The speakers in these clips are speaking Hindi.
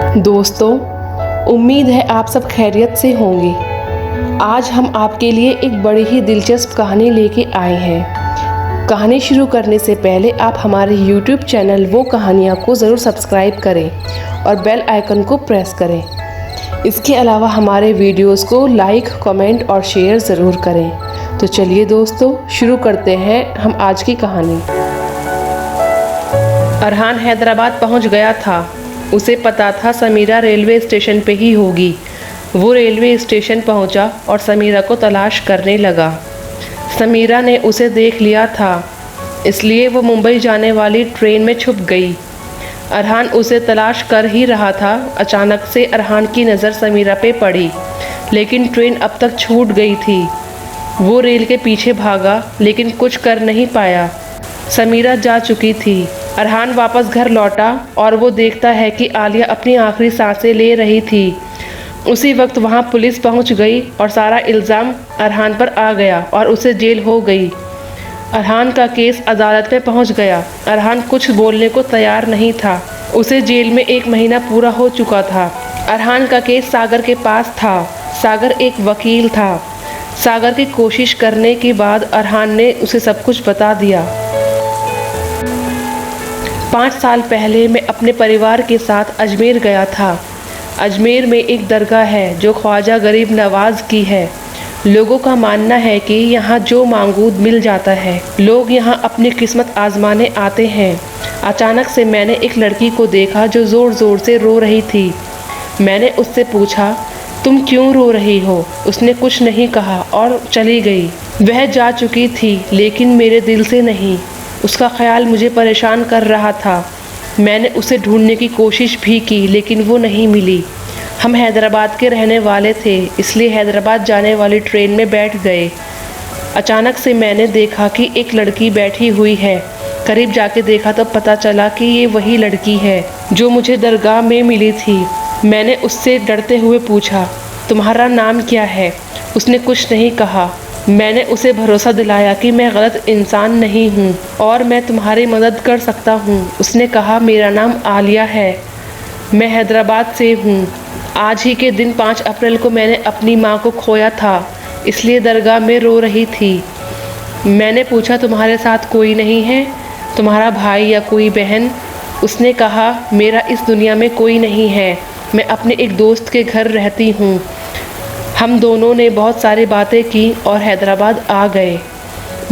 दोस्तों, उम्मीद है आप सब खैरियत से होंगे। आज हम आपके लिए एक बड़ी ही दिलचस्प कहानी लेके आए हैं। कहानी शुरू करने से पहले आप हमारे YouTube चैनल वो कहानियाँ को ज़रूर सब्सक्राइब करें और बेल आइकन को प्रेस करें। इसके अलावा हमारे वीडियोस को लाइक, कमेंट और शेयर ज़रूर करें। तो चलिए दोस्तों, शुरू करते हैं हम आज की कहानी। अरहान हैदराबाद पहुंच गया था। उसे पता था समीरा रेलवे स्टेशन पे ही होगी। वो रेलवे स्टेशन पहुंचा और समीरा को तलाश करने लगा। समीरा ने उसे देख लिया था, इसलिए वो मुंबई जाने वाली ट्रेन में छुप गई। अरहान उसे तलाश कर ही रहा था। अचानक से अरहान की नज़र समीरा पे पड़ी, लेकिन ट्रेन अब तक छूट गई थी। वो रेल के पीछे भागा, लेकिन कुछ कर नहीं पाया। समीरा जा चुकी थी। अरहान वापस घर लौटा और वो देखता है कि आलिया अपनी आखिरी सांसें ले रही थी। उसी वक्त वहाँ पुलिस पहुँच गई और सारा इल्ज़ाम अरहान पर आ गया और उसे जेल हो गई। अरहान का केस अदालत में पहुँच गया। अरहान कुछ बोलने को तैयार नहीं था। उसे जेल में 1 महीना पूरा हो चुका था। अरहान का केस सागर के पास था। सागर एक वकील था। सागर की कोशिश करने के बाद अरहान ने उसे सब कुछ बता दिया। 5 साल पहले मैं अपने परिवार के साथ अजमेर गया था। अजमेर में एक दरगाह है जो ख्वाजा गरीब नवाज की है। लोगों का मानना है कि यहाँ जो मांगो मिल जाता है। लोग यहाँ अपनी किस्मत आजमाने आते हैं। अचानक से मैंने एक लड़की को देखा जो ज़ोर ज़ोर से रो रही थी। मैंने उससे पूछा, तुम क्यों रो रही हो? उसने कुछ नहीं कहा और चली गई। वह जा चुकी थी, लेकिन मेरे दिल से नहीं। उसका ख्याल मुझे परेशान कर रहा था। मैंने उसे ढूंढने की कोशिश भी की, लेकिन वो नहीं मिली। हम हैदराबाद के रहने वाले थे, इसलिए हैदराबाद जाने वाली ट्रेन में बैठ गए। अचानक से मैंने देखा कि एक लड़की बैठी हुई है। करीब जाके देखा तो पता चला कि ये वही लड़की है जो मुझे दरगाह में मिली थी। मैंने उससे डरते हुए पूछा, तुम्हारा नाम क्या है? उसने कुछ नहीं कहा। मैंने उसे भरोसा दिलाया कि मैं गलत इंसान नहीं हूँ और मैं तुम्हारी मदद कर सकता हूँ। उसने कहा, मेरा नाम आलिया है, मैं हैदराबाद से हूँ। आज ही के दिन 5 अप्रैल को मैंने अपनी माँ को खोया था, इसलिए दरगाह में रो रही थी। मैंने पूछा, तुम्हारे साथ कोई नहीं है, तुम्हारा भाई या कोई बहन? उसने कहा, मेरा इस दुनिया में कोई नहीं है, मैं अपने एक दोस्त के घर रहती हूँ। हम दोनों ने बहुत सारी बातें की और हैदराबाद आ गए।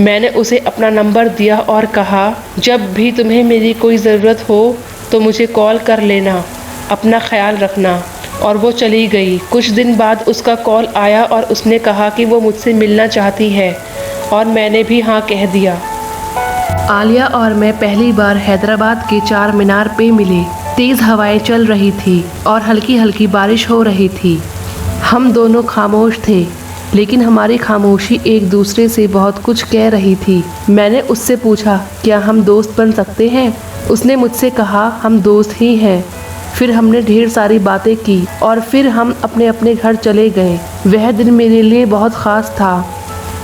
मैंने उसे अपना नंबर दिया और कहा, जब भी तुम्हें मेरी कोई ज़रूरत हो तो मुझे कॉल कर लेना, अपना ख्याल रखना। और वो चली गई। कुछ दिन बाद उसका कॉल आया और उसने कहा कि वो मुझसे मिलना चाहती है और मैंने भी हाँ कह दिया। आलिया और मैं पहली बार हैदराबाद के 4 मीनार पे मिले। तेज़ हवाएं चल रही थी और हल्की हल्की बारिश हो रही थी। हम दोनों खामोश थे, लेकिन हमारी खामोशी एक दूसरे से बहुत कुछ कह रही थी। मैंने उससे पूछा, क्या हम दोस्त बन सकते हैं? उसने मुझसे कहा, हम दोस्त ही हैं। फिर हमने ढेर सारी बातें की और फिर हम अपने अपने घर चले गए। वह दिन मेरे लिए बहुत ख़ास था।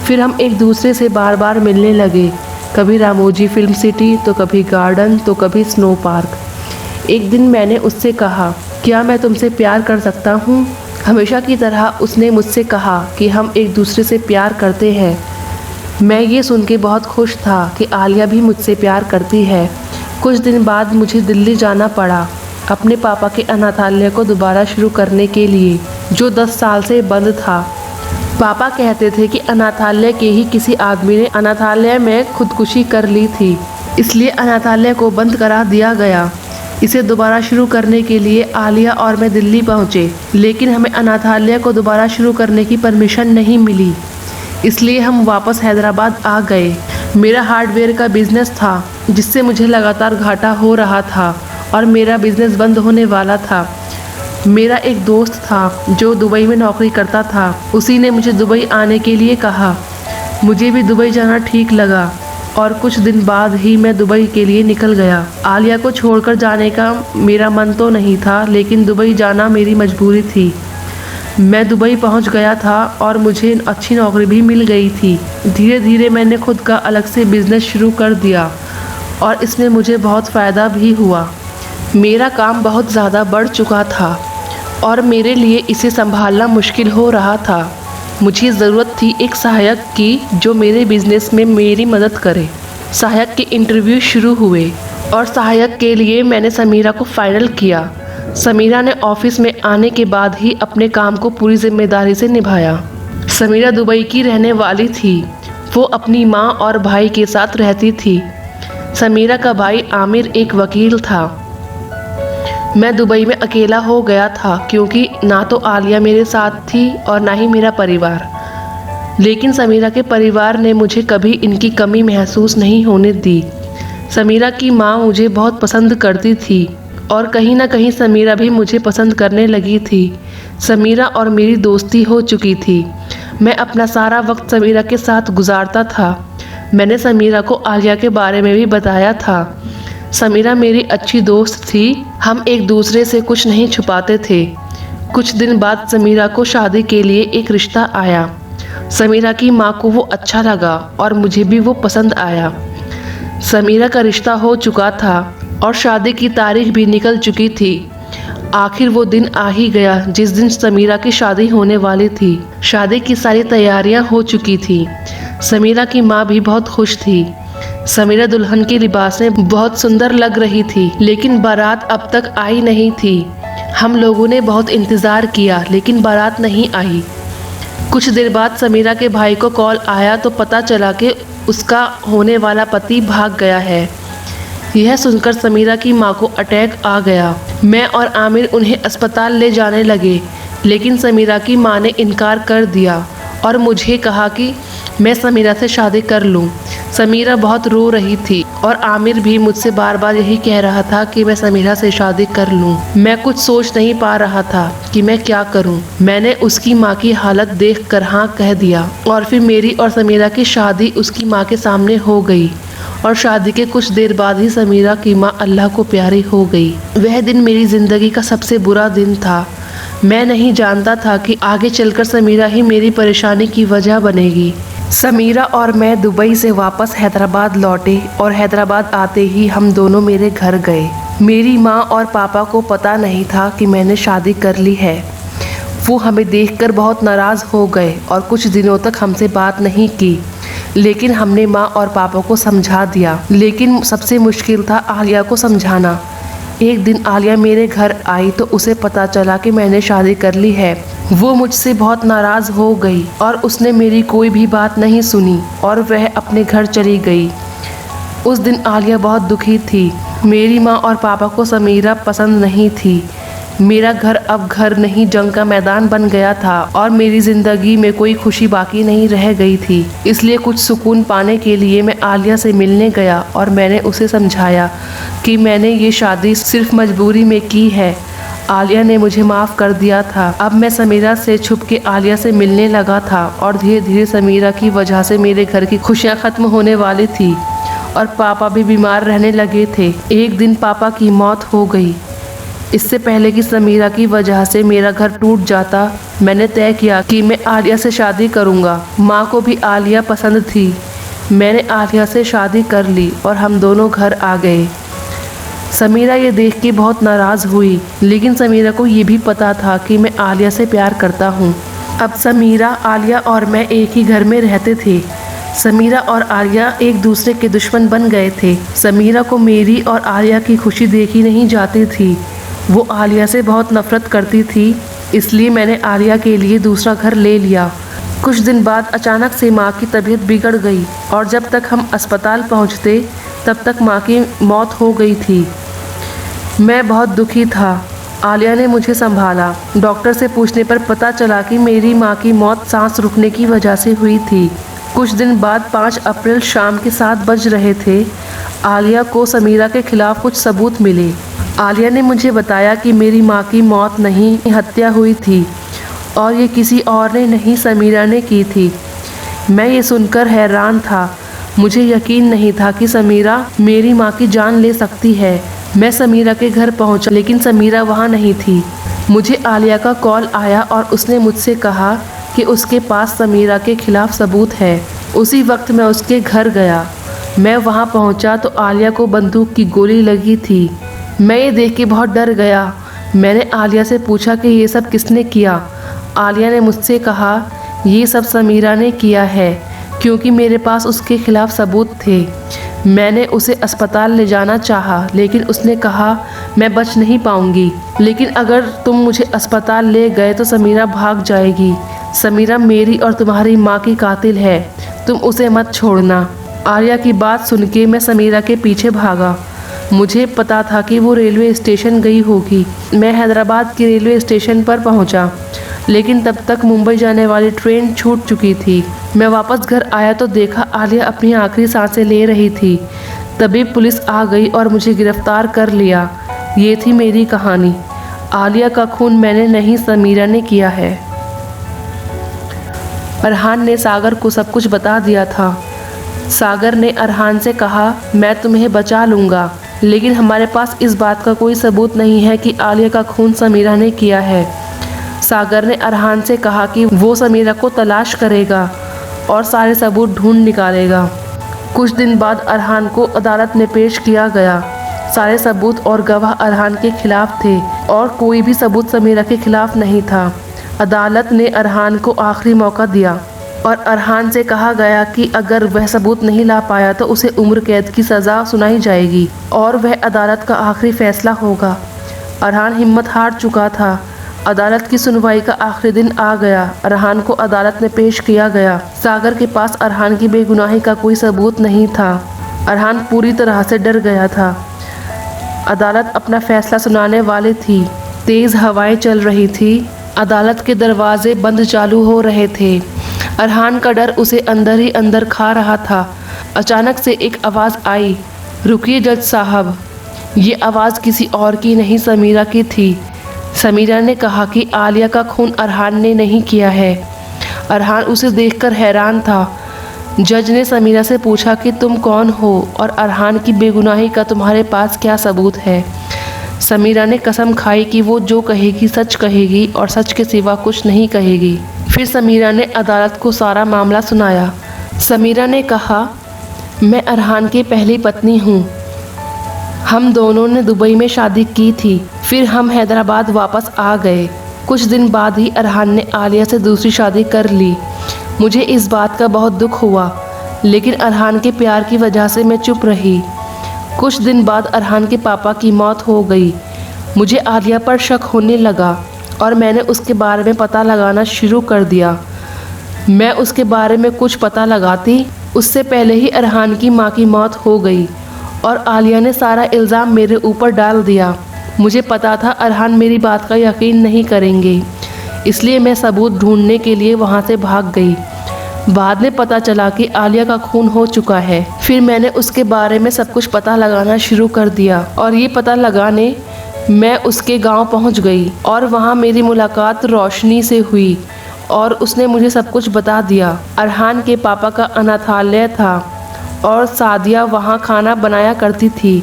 फिर हम एक दूसरे से बार बार मिलने लगे, कभी रामोजी फिल्म सिटी, तो कभी गार्डन, तो कभी स्नो पार्क। एक दिन मैंने उससे कहा, क्या मैं तुमसे प्यार कर सकता हूँ? हमेशा की तरह उसने मुझसे कहा कि हम एक दूसरे से प्यार करते हैं। मैं ये सुन के बहुत खुश था कि आलिया भी मुझसे प्यार करती है। कुछ दिन बाद मुझे दिल्ली जाना पड़ा, अपने पापा के अनाथालय को दोबारा शुरू करने के लिए, जो 10 साल से बंद था। पापा कहते थे कि अनाथालय के ही किसी आदमी ने अनाथालय में खुदकुशी कर ली थी, इसलिए अनाथालय को बंद करा दिया गया। इसे दोबारा शुरू करने के लिए आलिया और मैं दिल्ली पहुँचे, लेकिन हमें अनाथालय को दोबारा शुरू करने की परमिशन नहीं मिली, इसलिए हम वापस हैदराबाद आ गए। मेरा हार्डवेयर का बिजनेस था, जिससे मुझे लगातार घाटा हो रहा था और मेरा बिजनेस बंद होने वाला था। मेरा एक दोस्त था जो दुबई में नौकरी करता था। उसी ने मुझे दुबई आने के लिए कहा। मुझे भी दुबई जाना ठीक लगा और कुछ दिन बाद ही मैं दुबई के लिए निकल गया। आलिया को छोड़कर जाने का मेरा मन तो नहीं था, लेकिन दुबई जाना मेरी मजबूरी थी। मैं दुबई पहुंच गया था और मुझे अच्छी नौकरी भी मिल गई थी। धीरे धीरे मैंने खुद का अलग से बिजनेस शुरू कर दिया और इसमें मुझे बहुत फ़ायदा भी हुआ। मेरा काम बहुत ज़्यादा बढ़ चुका था और मेरे लिए इसे संभालना मुश्किल हो रहा था। मुझे ज़रूरत थी एक सहायक की जो मेरे बिजनेस में मेरी मदद करे। सहायक के इंटरव्यू शुरू हुए और सहायक के लिए मैंने समीरा को फाइनल किया। समीरा ने ऑफिस में आने के बाद ही अपने काम को पूरी जिम्मेदारी से निभाया। समीरा दुबई की रहने वाली थी। वो अपनी माँ और भाई के साथ रहती थी। समीरा का भाई आमिर एक वकील था। मैं दुबई में अकेला हो गया था क्योंकि ना तो आलिया मेरे साथ थी और ना ही मेरा परिवार। लेकिन समीरा के परिवार ने मुझे कभी इनकी कमी महसूस नहीं होने दी। समीरा की माँ मुझे बहुत पसंद करती थी और कहीं ना कहीं समीरा भी मुझे पसंद करने लगी थी। समीरा और मेरी दोस्ती हो चुकी थी। मैं अपना सारा वक्त समीरा के साथ गुजारता था। मैंने समीरा को आलिया के बारे में भी बताया था। समीरा मेरी अच्छी दोस्त थी। हम एक दूसरे से कुछ नहीं छुपाते थे। कुछ दिन बाद समीरा को शादी के लिए एक रिश्ता आया। समीरा की माँ को वो अच्छा लगा और मुझे भी वो पसंद आया। समीरा का रिश्ता हो चुका था और शादी की तारीख भी निकल चुकी थी। आखिर वो दिन आ ही गया जिस दिन समीरा की शादी होने वाली थी। शादी की सारी तैयारियां हो चुकी थी। समीरा की माँ भी बहुत खुश थी। समीरा दुल्हन के लिबास में बहुत सुंदर लग रही थी, लेकिन बारात अब तक आई नहीं थी। हम लोगों ने बहुत इंतज़ार किया लेकिन बारात नहीं आई। कुछ देर बाद समीरा के भाई को कॉल आया तो पता चला कि उसका होने वाला पति भाग गया है। यह सुनकर समीरा की माँ को अटैक आ गया। मैं और आमिर उन्हें अस्पताल ले जाने लगे, लेकिन समीरा की माँ ने इनकार कर दिया और मुझे कहा कि मैं समीरा से शादी कर लूं। समीरा बहुत रो रही थी और आमिर भी मुझसे बार बार यही कह रहा था कि मैं समीरा से शादी कर लूं। मैं कुछ सोच नहीं पा रहा था कि मैं क्या करूं। मैंने उसकी माँ की हालत देखकर हाँ कह दिया और फिर मेरी और समीरा की शादी उसकी माँ के सामने हो गई और शादी के कुछ देर बाद ही समीरा की माँ अल्लाह को प्यारी हो गई। वह दिन मेरी ज़िंदगी का सबसे बुरा दिन था। मैं नहीं जानता था कि आगे चलकर समीरा ही मेरी परेशानी की वजह बनेगी। समीरा और मैं दुबई से वापस हैदराबाद लौटे और हैदराबाद आते ही हम दोनों मेरे घर गए। मेरी माँ और पापा को पता नहीं था कि मैंने शादी कर ली है। वो हमें देखकर बहुत नाराज़ हो गए और कुछ दिनों तक हमसे बात नहीं की, लेकिन हमने माँ और पापा को समझा दिया। लेकिन सबसे मुश्किल था आलिया को समझाना। एक दिन आलिया मेरे घर आई तो उसे पता चला कि मैंने शादी कर ली है। वो मुझसे बहुत नाराज़ हो गई और उसने मेरी कोई भी बात नहीं सुनी और वह अपने घर चली गई। उस दिन आलिया बहुत दुखी थी। मेरी माँ और पापा को समीरा पसंद नहीं थी। मेरा घर अब घर नहीं जंग का मैदान बन गया था और मेरी ज़िंदगी में कोई खुशी बाकी नहीं रह गई थी। इसलिए कुछ सुकून पाने के लिए मैं आलिया से मिलने गया और मैंने उसे समझाया कि मैंने ये शादी सिर्फ मजबूरी में की है। आलिया ने मुझे माफ़ कर दिया था। अब मैं समीरा से छुप के आलिया से मिलने लगा था और धीरे धीरे समीरा की वजह से मेरे घर की खुशियाँ ख़त्म होने वाली थी और पापा भी बीमार रहने लगे थे। एक दिन पापा की मौत हो गई। इससे पहले कि समीरा की वजह से मेरा घर टूट जाता, मैंने तय किया कि मैं आलिया से शादी करूँगा। माँ को भी आलिया पसंद थी। मैंने आलिया से शादी कर ली और हम दोनों घर आ गए। समीरा ये देख के बहुत नाराज़ हुई, लेकिन समीरा को ये भी पता था कि मैं आलिया से प्यार करता हूँ। अब समीरा, आलिया और मैं एक ही घर में रहते थे। समीरा और आलिया एक दूसरे के दुश्मन बन गए थे। समीरा को मेरी और आलिया की खुशी देखी नहीं जाती थी। वो आलिया से बहुत नफरत करती थी, इसलिए मैंने आलिया के लिए दूसरा घर ले लिया। कुछ दिन बाद अचानक से माँ की तबीयत बिगड़ गई और जब तक हम अस्पताल पहुँचते तब तक माँ की मौत हो गई थी। मैं बहुत दुखी था। आलिया ने मुझे संभाला। डॉक्टर से पूछने पर पता चला कि मेरी माँ की मौत सांस रुकने की वजह से हुई थी। कुछ दिन बाद 5 अप्रैल शाम के 7 बज रहे थे। आलिया को समीरा के खिलाफ कुछ सबूत मिले। आलिया ने मुझे बताया कि मेरी माँ की मौत नहीं, हत्या हुई थी और ये किसी और ने नहीं, समीरा ने की थी। मैं ये सुनकर हैरान था। मुझे यकीन नहीं था कि समीरा मेरी माँ की जान ले सकती है। मैं समीरा के घर पहुँचा, लेकिन समीरा वहाँ नहीं थी। मुझे आलिया का कॉल आया और उसने मुझसे कहा कि उसके पास समीरा के खिलाफ सबूत है। उसी वक्त मैं उसके घर गया। मैं वहाँ पहुँचा तो आलिया को बंदूक की गोली लगी थी। मैं ये देख के बहुत डर गया। मैंने आलिया से पूछा कि ये सब किसने किया। आलिया ने मुझसे कहा, ये सब समीरा ने किया है, क्योंकि मेरे पास उसके खिलाफ सबूत थे। मैंने उसे अस्पताल ले जाना चाहा, लेकिन उसने कहा मैं बच नहीं पाऊंगी। लेकिन अगर तुम मुझे अस्पताल ले गए तो समीरा भाग जाएगी। समीरा मेरी और तुम्हारी माँ की कातिल है, तुम उसे मत छोड़ना। आलिया की बात सुन के मैं समीरा के पीछे भागा। मुझे पता था कि वो रेलवे स्टेशन गई होगी। मैं हैदराबाद के रेलवे स्टेशन पर पहुंचा, लेकिन तब तक मुंबई जाने वाली ट्रेन छूट चुकी थी। मैं वापस घर आया तो देखा आलिया अपनी आखिरी सांसें ले रही थी। तभी पुलिस आ गई और मुझे गिरफ्तार कर लिया। ये थी मेरी कहानी। आलिया का खून मैंने नहीं, समीरा ने किया है। अरहान ने सागर को सब कुछ बता दिया था। सागर ने अरहान से कहा, मैं तुम्हें बचा लूँगा, लेकिन हमारे पास इस बात का कोई सबूत नहीं है कि आलिया का खून समीरा ने किया है। सागर ने अरहान से कहा कि वो समीरा को तलाश करेगा और सारे सबूत ढूंढ निकालेगा। कुछ दिन बाद अरहान को अदालत में पेश किया गया। सारे सबूत और गवाह अरहान के खिलाफ थे और कोई भी सबूत समीरा के खिलाफ नहीं था। अदालत ने अरहान को आखिरी मौका दिया और अरहान से कहा गया कि अगर वह सबूत नहीं ला पाया तो उसे उम्र कैद की सज़ा सुनाई जाएगी और वह अदालत का आखिरी फैसला होगा। अरहान हिम्मत हार चुका था। अदालत की सुनवाई का आखिरी दिन आ गया। अरहान को अदालत में पेश किया गया। सागर के पास अरहान की बेगुनाही का कोई सबूत नहीं था। अरहान पूरी तरह से डर गया था। अदालत अपना फैसला सुनाने वाली थी। तेज़ हवाएं चल रही थी। अदालत के दरवाजे बंद चालू हो रहे थे। अरहान का डर उसे अंदर ही अंदर खा रहा था। अचानक से एक आवाज़ आई, रुकिए जज साहब। ये आवाज़ किसी और की नहीं, समीरा की थी। समीरा ने कहा कि आलिया का खून अरहान ने नहीं किया है। अरहान उसे देखकर हैरान था। जज ने समीरा से पूछा कि तुम कौन हो और अरहान की बेगुनाही का तुम्हारे पास क्या सबूत है। समीरा ने कसम खाई कि वो जो कहेगी सच कहेगी और सच के सिवा कुछ नहीं कहेगी। फिर समीरा ने अदालत को सारा मामला सुनाया। समीरा ने कहा, मैं अरहान की पहली पत्नी हूँ। हम दोनों ने दुबई में शादी की थी, फिर हम हैदराबाद वापस आ गए। कुछ दिन बाद ही अरहान ने आलिया से दूसरी शादी कर ली। मुझे इस बात का बहुत दुख हुआ, लेकिन अरहान के प्यार की वजह से मैं चुप रही। कुछ दिन बाद अरहान के पापा की मौत हो गई। मुझे आलिया पर शक होने लगा और मैंने उसके बारे में पता लगाना शुरू कर दिया। मैं उसके बारे में कुछ पता लगाती, उससे पहले ही अरहान की माँ की मौत हो गई और आलिया ने सारा इल्ज़ाम मेरे ऊपर डाल दिया। मुझे पता था अरहान मेरी बात का यकीन नहीं करेंगे, इसलिए मैं सबूत ढूंढने के लिए वहाँ से भाग गई। बाद में पता चला कि आलिया का खून हो चुका है। फिर मैंने उसके बारे में सब कुछ पता लगाना शुरू कर दिया और ये पता लगाने मैं उसके गांव पहुंच गई और वहां मेरी मुलाकात रोशनी से हुई और उसने मुझे सब कुछ बता दिया। अरहान के पापा का अनाथालय था और सादिया वहां खाना बनाया करती थी।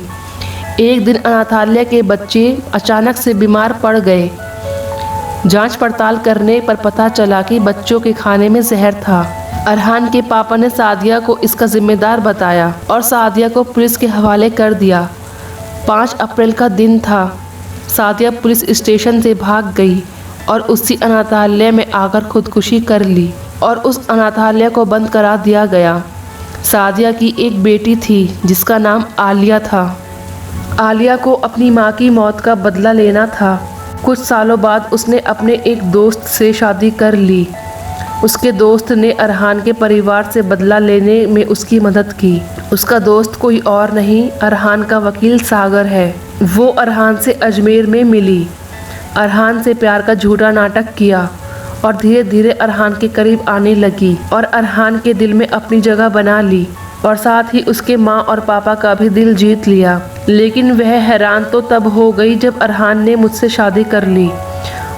एक दिन अनाथालय के बच्चे अचानक से बीमार पड़ गए। जांच पड़ताल करने पर पता चला कि बच्चों के खाने में जहर था। अरहान के पापा ने सादिया को इसका जिम्मेदार बताया और सादिया को पुलिस के हवाले कर दिया। 5 अप्रैल का दिन था। सादिया पुलिस स्टेशन से भाग गई और उसी अनाथालय में आकर खुदकुशी कर ली और उस अनाथालय को बंद करा दिया गया। सादिया की एक बेटी थी जिसका नाम आलिया था। आलिया को अपनी माँ की मौत का बदला लेना था। कुछ सालों बाद उसने अपने एक दोस्त से शादी कर ली। उसके दोस्त ने अरहान के परिवार से बदला लेने में उसकी मदद की। उसका दोस्त कोई और नहीं, अरहान का वकील सागर है। वो अरहान से अजमेर में मिली, अरहान से प्यार का झूठा नाटक किया और धीरे धीरे अरहान के करीब आने लगी और अरहान के दिल में अपनी जगह बना ली और साथ ही उसके माँ और पापा का भी दिल जीत लिया। लेकिन वह हैरान तो तब हो गई जब अरहान ने मुझसे शादी कर ली।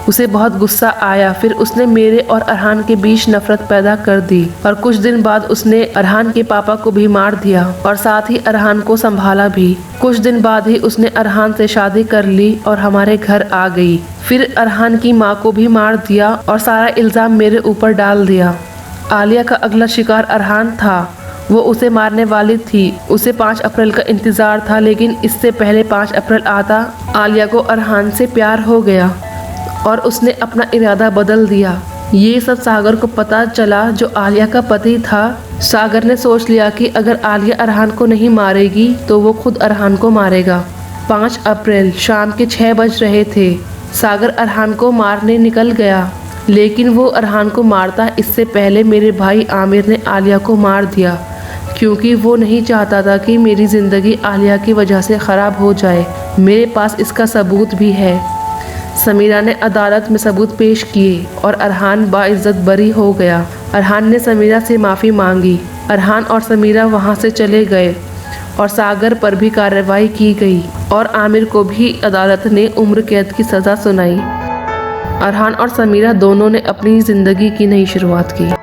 उसे बहुत गुस्सा आया। फिर उसने मेरे और अरहान के बीच नफरत पैदा कर दी और कुछ दिन बाद उसने अरहान के पापा को भी मार दिया और साथ ही अरहान को संभाला भी। कुछ दिन बाद ही उसने अरहान से शादी कर ली और हमारे घर आ गई। फिर अरहान की माँ को भी मार दिया और सारा इल्ज़ाम मेरे ऊपर डाल दिया। आलिया का अगला शिकार अरहान था। वो उसे मारने वाली थी। उसे 5 अप्रैल का इंतज़ार था, लेकिन इससे पहले 5 अप्रैल आता आलिया को अरहान से प्यार हो गया और उसने अपना इरादा बदल दिया। ये सब सागर को पता चला, जो आलिया का पति था। सागर ने सोच लिया कि अगर आलिया अरहान को नहीं मारेगी तो वो खुद अरहान को मारेगा। 5 अप्रैल शाम के 6 बज रहे थे। सागर अरहान को मारने निकल गया, लेकिन वो अरहान को मारता इससे पहले मेरे भाई आमिर ने आलिया को मार दिया, क्योंकि वो नहीं चाहता था कि मेरी ज़िंदगी आलिया की वजह से ख़राब हो जाए। मेरे पास इसका सबूत भी है। समीरा ने अदालत में सबूत पेश किए और अरहान बाइज्जत बरी हो गया। अरहान ने समीरा से माफ़ी मांगी। अरहान और समीरा वहाँ से चले गए और सागर पर भी कार्रवाई की गई और आमिर को भी अदालत ने उम्र कैद की सज़ा सुनाई। अरहान और समीरा दोनों ने अपनी ज़िंदगी की नई शुरुआत की।